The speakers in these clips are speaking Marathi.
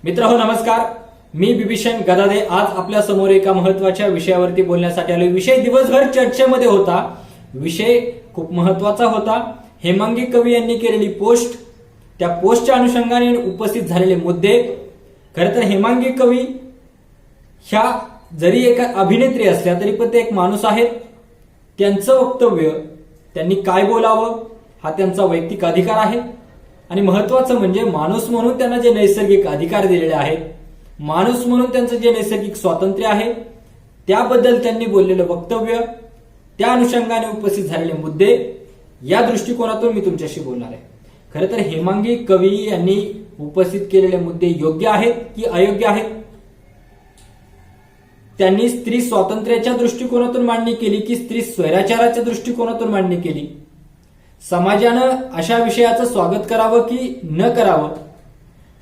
मित्रहो नमस्कार, मी बिभीषण गदादे आज आपल्या समोर एका महत्वाच्या विषयावरती बोलण्यासाठी आलो। विषय दिवसभर चर्चेमध्ये होता, विषय खूप महत्वाचा होता। हेमांगी कवी यांनी केलेली पोस्ट, त्या पोस्टच्या अनुषंगाने उपस्थित झालेले मुद्दे। खरं तर हेमांगी कवी ह्या जरी एका अभिनेत्री असल्या तरी पण ते एक माणूस आहेत। त्यांचं वक्तव्य, त्यांनी काय बोलावं हा त्यांचा वैयक्तिक अधिकार आहे आणि महत्वाचं म्हणजे माणूस म्हणून त्यांना जे नैसर्गिक अधिकार दिलेले आहेत, माणूस म्हणून त्यांचं जे नैसर्गिक स्वातंत्र्य आहे, त्याबद्दल त्यांनी बोललेलं वक्तव्य, त्या अनुषंगाने उपस्थित झालेले मुद्दे, या दृष्टिकोनातून मी तुमच्याशी बोलणार आहे। खरं तर हेमांगी कवी यांनी उपस्थित केलेले मुद्दे योग्य आहेत की अयोग्य आहेत? त्यांनी स्त्री स्वातंत्र्याच्या दृष्टिकोनातून मांडणी केली की स्त्री स्वैराचाराच्या दृष्टिकोनातून मांडणी केली? समाजानं अशा विषयाचं स्वागत करावं की न करावं?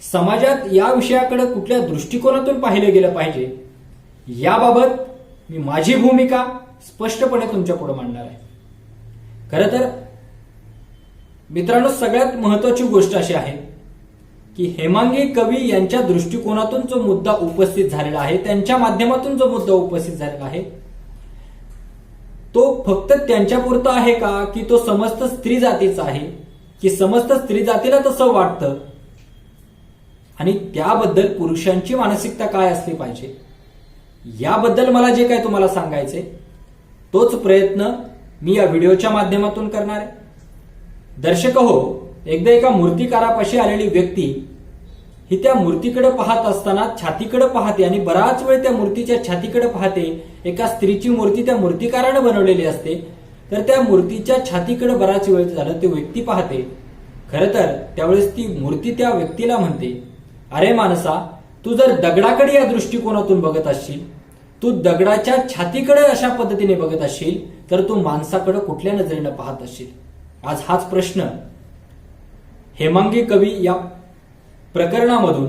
समाजात या विषयाकडे कुठल्या दृष्टिकोनातून पाहिलं गेलं पाहिजे, याबाबत मी माझी भूमिका स्पष्टपणे तुमच्या पुढे मांडणार आहे। खरं तर मित्रांनो, सगळ्यात महत्वाची गोष्ट अशी आहे की हेमांगी कवी यांच्या दृष्टिकोनातून जो मुद्दा उपस्थित झालेला आहे, त्यांच्या माध्यमातून जो मुद्दा उपस्थित झालेला आहे, तो फक्त त्यांच्यापुरता आहे का की तो समस्त स्त्री जातीचा आहे, की समस्त स्त्री जातीला तसं वाटतं आणि त्याबद्दल पुरुषांची मानसिकता काय असली पाहिजे, याबद्दल मला जे काय तुम्हाला सांगायचे तोच प्रयत्न मी या व्हिडिओच्या माध्यमातून करणार आहे। दर्शक हो, एकदा एका मूर्तिकारापाशी आलेली व्यक्ती ही त्या मूर्तीकडे पाहत असताना छातीकडे पाहते आणि बराच वेळ त्या मूर्तीच्या छातीकडे पाहते। एका स्त्रीची मूर्ती त्या मूर्तिकारानं बनवलेली असते, तर त्या मूर्तीच्या छातीकडे बराच वेळ झालं ते व्यक्ती पाहते। खरं तर त्यावेळेस ती मूर्ती त्या व्यक्तीला म्हणते, अरे माणसा, तू जर दगडाकडे या दृष्टिकोनातून बघत असशील, तू दगडाच्या छातीकडे अशा पद्धतीने बघत असशील, तर तू माणसाकडे कुठल्या नजरेनं पाहत असशील? आज हाच प्रश्न हेमांगी कवी या प्रकरणामधून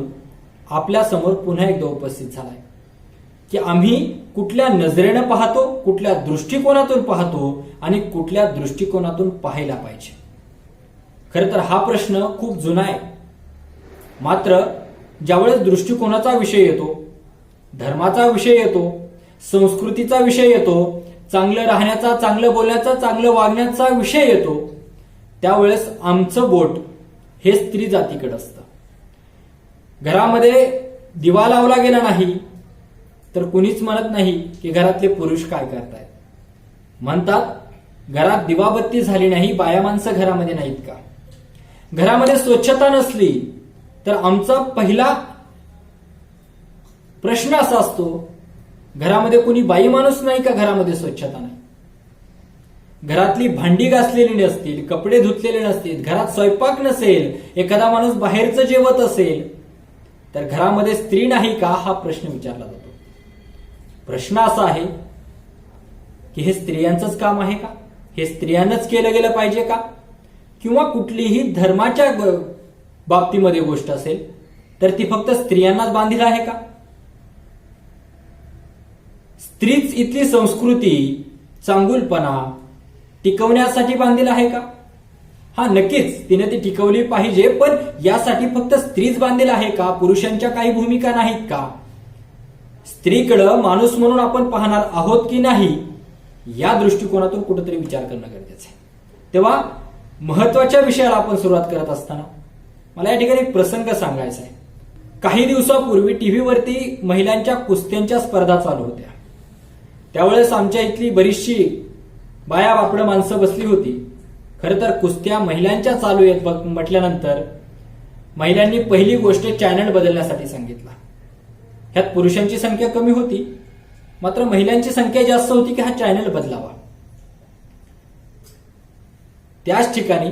आपल्या समोर पुन्हा एकदा उपस्थित झालाय की आम्ही कुठल्या नजरेनं पाहतो, कुठल्या दृष्टिकोनातून पाहतो आणि कुठल्या दृष्टिकोनातून पाहायला पाहिजे। खरं तर हा प्रश्न खूप जुना आहे, मात्र ज्यावेळेस दृष्टिकोनाचा विषय येतो, धर्माचा विषय येतो, संस्कृतीचा विषय येतो, चांगलं राहण्याचा, चांगलं बोलण्याचा, चांगलं वागण्याचा विषय येतो, त्यावेळेस आमचं बोट हे स्त्री जातीकडे असतं। घरामध्ये दिवा लावला गेला नाही तर कुणीच म्हणत नाही की घरातले पुरुष काय करतायत। म्हणतात घरात दिवाबत्ती झाली नाही, बाया माणसं घरामध्ये नाहीत का? घरामध्ये स्वच्छता नसली तर आमचा पहिला प्रश्न असा असतो, घरामध्ये कुणी बाई माणूस नाही का? घरामध्ये स्वच्छता नाही, घरातली भांडी घासलेली नसतील, कपडे धुतलेले नसतील, घरात स्वयंपाक नसेल, एखादा माणूस बाहेरचं जेवत असेल, तर घरामध्ये स्त्री नाही का हा प्रश्न विचारला जातो। प्रश्न असा आहे की हे स्त्रियांचंच काम आहे का? हे स्त्रियांनाच केलं गेलं पाहिजे का? किंवा कुठलीही धर्माच्या बाबतीमध्ये गोष्ट असेल तर ती फक्त स्त्रियांनाच बांधील आहे का? स्त्रीच इथली संस्कृती, चांगुलपणा टिकवण्यासाठी बांधील आहे का? हा, नक्कीच तिने ती टिकवली पाहिजे, पण यासाठी फक्त स्त्रीच बांधील आहे का? पुरुषांच्या काही भूमिका नाहीत का? स्त्रीकडं माणूस म्हणून आपण पाहणार आहोत की नाही, या दृष्टिकोनातून कुठेतरी विचार करणं गरजेचं आहे। तेव्हा महत्वाच्या विषयाला आपण सुरुवात करत असताना मला या ठिकाणी प्रसंग सांगायचा आहे। काही दिवसापूर्वी टीव्हीवरती महिलांच्या कुस्त्यांच्या स्पर्धा चालू होत्या। त्यावेळेस आमच्या इथली बरीचशी बाया बापडं माणसं बसली होती। खरं तर कुस्त्या महिलांच्या चालू आहेत म्हटल्यानंतर महिलांनी पहिली गोष्ट चॅनल बदलण्यासाठी सांगितला। ह्यात पुरुषांची संख्या कमी होती, मात्र महिलांची संख्या जास्त होती की हा चॅनल बदलावा। त्याच ठिकाणी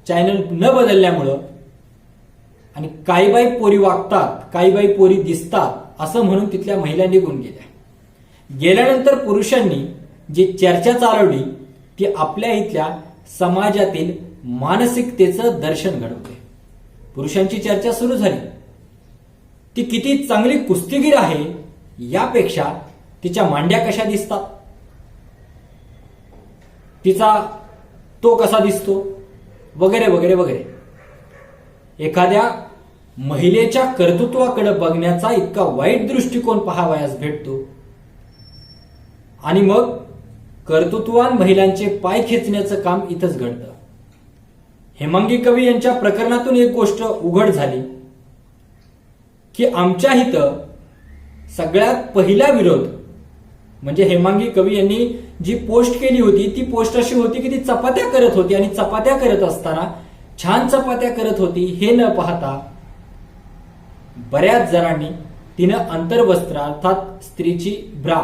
चॅनल न बदलल्यामुळं आणि काही बाई पोरी वागतात, काही बाई पोरी दिसतात असं म्हणून तिथल्या महिला निघून गेल्या। गेल्यानंतर पुरुषांनी जी चर्चा चालवली ती आपल्या इथल्या समाजातील मानसिकतेचं दर्शन घडवते। पुरुषांची चर्चा सुरू झाली, ती किती चांगली कुस्तीगीर आहे यापेक्षा तिच्या मांड्या कशा दिसतात, तिचा तो कसा दिसतो, वगैरे वगैरे वगैरे। एखाद्या महिलेच्या कर्तृत्वाकडे बघण्याचा इतका वाईट दृष्टिकोन पाहावयास भेटतो आणि मग कर्तृत्ववान महिलांचे पाय खेचण्याचं काम इथंच घडतं. हेमांगी कवी यांच्या प्रकरणातून एक गोष्ट उघड झाली की आमच्या इथं सगळ्यात पहिला विरोध म्हणजे हेमांगी कवी यांनी जी पोस्ट केली होती ती पोस्ट अशी होती की ती चपात्या करत होती आणि चपात्या करत असताना छान चपात्या करत होती हे न पाहता बऱ्याच जणांनी तिनं अंतर्वस्त्र अर्थात स्त्रीची ब्रा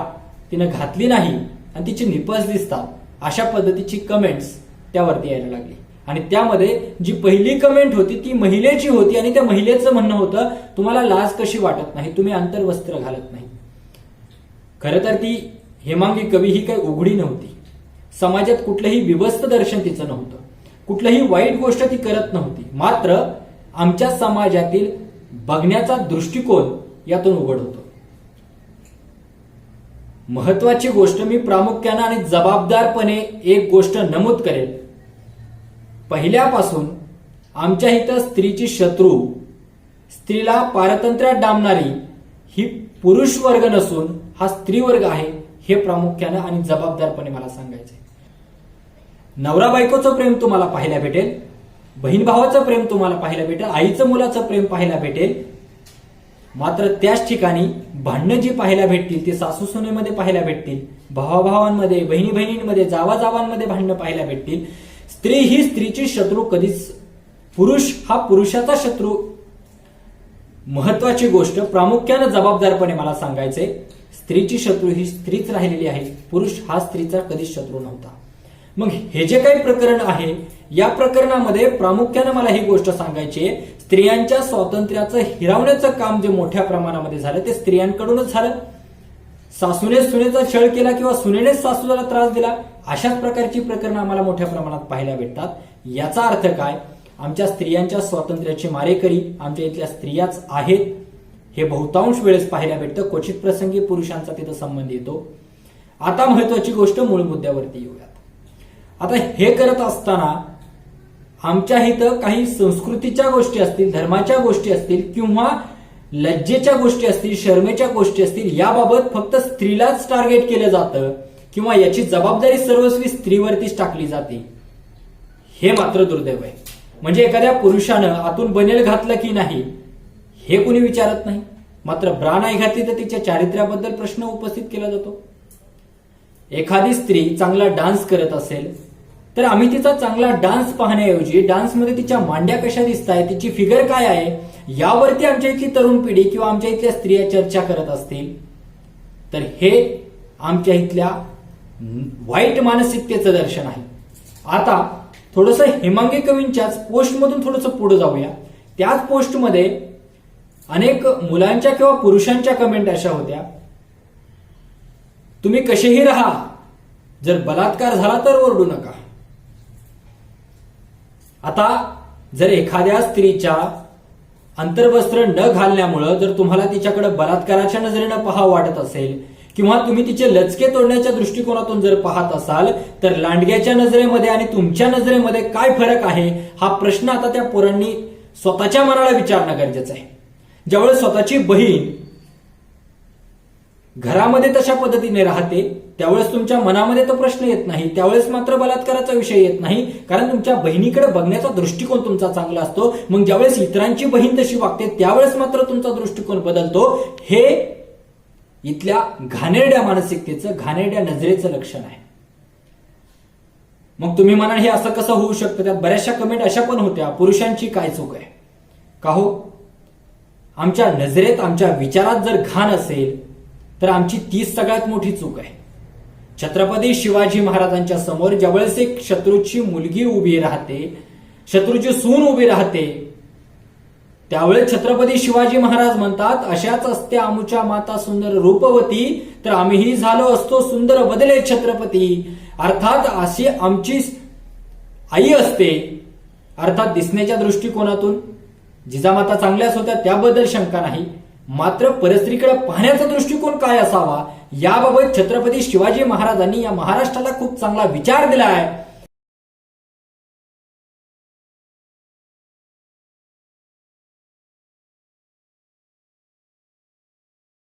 तिनं घातली नाही आणि तिची निपस दिसतात अशा पद्धतीची कमेंट्स त्यावरती यायला लागली. आणि त्यामध्ये जी पहिली कमेंट होती ती महिलेची होती आणि त्या महिलेचं म्हणणं होतं तुम्हाला लाज कशी वाटत नाही, तुम्ही अंतर्वस्त्र घालत नाही. खरं तर ती हेमांगी कवी ही काही उघडी नव्हती. समाजात कुठलंही विभस्त दर्शन तिचं नव्हतं, कुठलीही वाईट गोष्ट ती करत नव्हती. मात्र आमच्या समाजातील बघण्याचा दृष्टिकोन यातून उघड होतो. महत्वाची गोष्ट मी प्रामुख्याने आणि जबाबदारपणे एक गोष्ट नमूद करेल. पहिल्यापासून आमच्या इथं स्त्रीची शत्रू, स्त्रीला पारतंत्र्यात डांबणारी ही पुरुष वर्ग नसून हा स्त्री वर्ग आहे हे प्रामुख्याने आणि जबाबदारपणे मला सांगायचंय. नवरा बायकोचं प्रेम तुम्हाला पाहायला भेटेल, बहीण भावाचं प्रेम तुम्हाला पाहायला भेटेल, आईचं मुलाचं प्रेम पाहायला भेटेल. मात्र त्याच ठिकाणी भांडणं जी पाहायला भेटतील ती सासू सुनेमध्ये पाहायला भेटतील, भावाभावांमध्ये, बहिणी बहिणींमध्ये, जावाजावांमध्ये भांडणं पाहायला भेटतील. स्त्री ही स्त्रीची शत्रू कधीच, पुरुष हा पुरुषाचा शत्रू. महत्वाची गोष्ट प्रामुख्याने जबाबदारपणे मला सांगायचंय, स्त्रीची शत्रू ही स्त्रीच राहिलेली आहे, पुरुष हा स्त्रीचा कधीच शत्रू नव्हता. मग हे जे काही प्रकरण आहे या प्रकरणामध्ये प्रामुख्याने मला ही गोष्ट सांगायची आहे, स्त्रियांच्या स्वातंत्र्याचं हिरावण्याचं काम जे मोठ्या प्रमाणामध्ये झालं ते स्त्रियांकडूनच झालं. सासूने सुनेचा छळ केला किंवा सुनेनेच सासूला त्रास दिला अशाच प्रकारची प्रकरणं आम्हाला मोठ्या प्रमाणात पाहायला भेटतात. याचा अर्थ काय, आमच्या स्त्रियांच्या स्वातंत्र्याची मारेकरी आमच्या इथल्या स्त्रियाच आहेत हे बहुतांश वेळेस पाहायला भेटतं. क्वचित प्रसंगी पुरुषांचा तिथं संबंध येतो. आता महत्वाची गोष्ट मूळ मुद्द्यावरती येऊयात. आता हे करत असताना आमच्या इथं काही संस्कृतीच्या गोष्टी असतील, धर्माच्या गोष्टी असतील किंवा लज्जेच्या गोष्टी असतील, शर्मेच्या गोष्टी असतील, याबाबत फक्त स्त्रीलाच टार्गेट केलं जातं किंवा याची जबाबदारी सर्वस्वी स्त्रीवरतीच टाकली जाते. हे मात्र दुर्दैव आहे. म्हणजे एखाद्या पुरुषानं आतून बनेल घातलं की नाही हे कुणी विचारत नाही, मात्र ब्रा नाही घातली तर तिच्या चारित्र्याबद्दल प्रश्न उपस्थित केला जातो. एखादी स्त्री चांगला डान्स करत असेल तर आम्ही तिचा चांगला डान्स पाहण्याऐवजी डान्समध्ये तिच्या मांड्या कशा दिसत आहेत, तिची फिगर काय आहे यावरती आमच्या इथली तरुण पिढी किंवा आमच्या इथल्या स्त्रिया चर्चा करत असतील तर हे आमच्या इथल्या वाईट मानसिकतेचं दर्शन आहे. आता थोडंसं हेमांगी कवींच्याच पोस्टमधून थोडंसं पुढे जाऊया. त्याच पोस्टमध्ये अनेक मुलांच्या किंवा पुरुषांच्या कमेंट अशा होत्या, तुम्ही कसेही राहा, जर बलात्कार झाला तर ओरडू नका. आता जर एखाद्या स्त्रीच्या अंतर्वस्त्र न घालण्यामुळं जर तुम्हाला तिच्याकडे बलात्काराच्या नजरेनं पाहावं वाटत असेल किंवा तुम्ही तिचे लचके तोडण्याच्या दृष्टिकोनातून जर पाहत असाल तर लांडग्याच्या नजरेमध्ये आणि तुमच्या नजरेमध्ये काय फरक आहे हा प्रश्न आता त्या पोरांनी स्वतःच्या मनाला विचारणं गरजेचं आहे. ज्यावेळेस स्वतःची बहीण घरामध्ये तशा पद्धतीने राहते त्यावेळेस तुमच्या मनामध्ये तो प्रश्न येत नाही, त्यावेळेस मात्र बलात्काराचा विषय येत नाही, कारण तुमच्या बहिणीकडे बघण्याचा दृष्टिकोन तुमचा चांगला असतो. मग ज्यावेळेस इतरांची बहीण तशी वागते त्यावेळेस मात्र तुमचा दृष्टिकोन बदलतो. हे इथल्या घाणेरड्या मानसिकतेचं, घाणेरड्या नजरेचं लक्षण आहे. मग तुम्ही म्हणाल हे असं कसं होऊ शकतं, त्यात बऱ्याचशा कमेंट अशा पण होत्या, पुरुषांची काय चूक आहे का हो? आमच्या नजरेत, आमच्या विचारात जर घाण असेल तर आमची तीच सगळ्यात मोठी चूक आहे. छत्रपती शिवाजी महाराजांच्या समोर ज्यावेळेस एक शत्रूची मुलगी उभी राहते, शत्रूची सून उभी राहते, त्यावेळेस छत्रपती शिवाजी महाराज म्हणतात, अशाच असते आमुच्या माता सुंदर रूपवती, तर आम्हीही झालो असतो सुंदर बदले छत्रपती. अर्थात अशी आमची आई असते. अर्थात दिसण्याच्या दृष्टिकोनातून जिजामाता चांगल्याच होत्या त्याबद्दल शंका नाही, मात्र परस्त्रीकडे पाहण्याचा दृष्टिकोन काय असावा याबाबत छत्रपती शिवाजी महाराजांनी या महाराष्ट्राला खूप चांगला विचार दिला आहे.